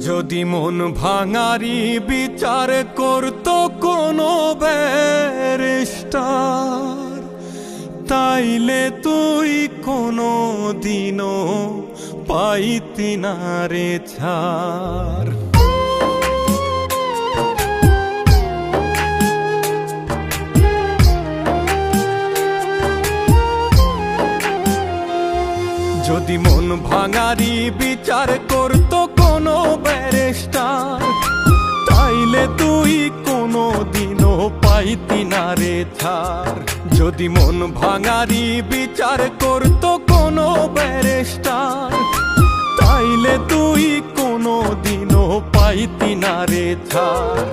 যদি মন ভাঙারি বিচার করতো কোনো ব্যারিস্টার, তাইলে তুই কোনো দিনও পাইতি না রে ছাড়। যদি মন ভাঙারি বিচার করতো কোনো ব্যারিস্টার, তাইলে তুই কোনো দিনও পাইতি না রে ছাড়। যদি মন ভাঙারি বিচার করতো কোনো ব্যারিস্টার, তাইলে তুই কোনো দিনও পাইতি না রে ছাড়।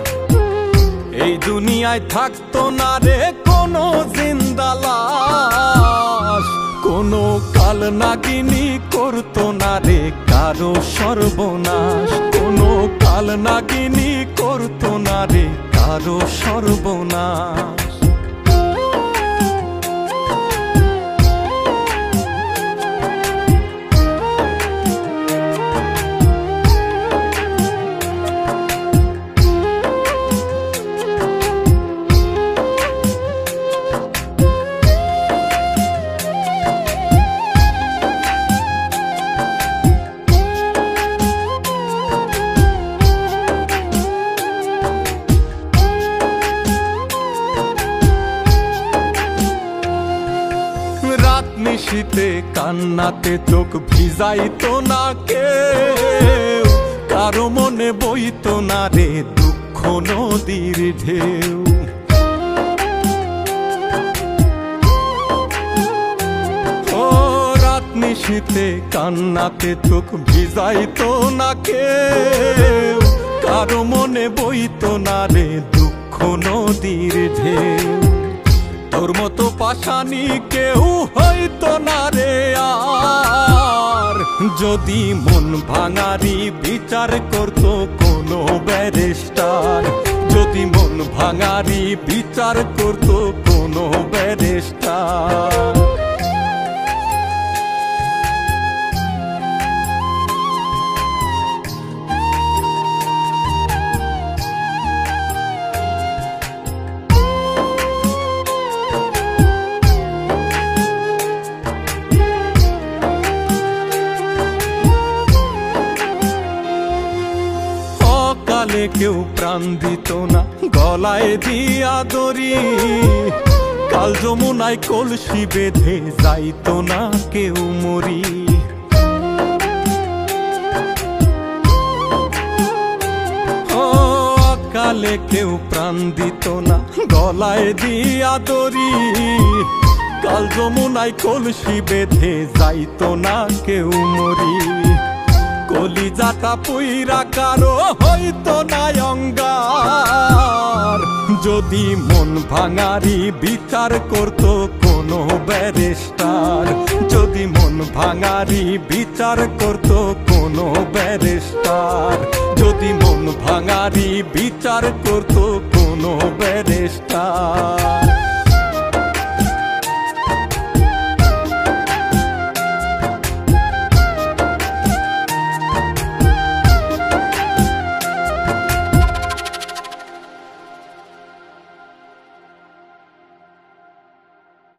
এই দুনিয়ায় থাকতো না রে কোনো জিন্দা লাশ, কোনো কাল নাগিনী করতো না রে কারো সর্বনাশ, কোনো কাল নাগিনী করতো না রে কারো সর্বনাশ। নিশীতে কান্নাতে চোখ ভিজাইতো না কেউ, কারো মনে বইতো না রে দুঃখ নদীর ঢেউ। ও রাত নিশীতে কান্নাতে চোখ ভিজাইতো না কেউ, কারো মনে বইতো না রে দুঃখ নদীর ঢেউ। তোর মতো পাশানি কেউ হইতো না রে আর, যদি মন ভাঙারি বিচার করতো কোনো ব্যারিস্টার, যদি মন ভাঙারি বিচার করতো কোনো ব্যারিস্টার। কেউ প্রাণ দিত না গলায় দিয়া দড়ি, কাল যমুনায় কলসি বেঁধে যাইতো না কেউ মরি। কালে কেউ প্রাণ দিত না গলায় দিয়া দড়ি, কাল যমুনায় কলসি বেঁধে যাইতো না কেউ মরি। কলিজাটা পুইরা কারো হইতো না অঙ্গার, যদি মন ভাঙারি বিচার করতো কোনো ব্যারিস্টার, যদি মন ভাঙারি বিচার করতো কোনো ব্যারিস্টার, যদি মন ভাঙারি বিচার করতো কোনো ব্যারিস্টার।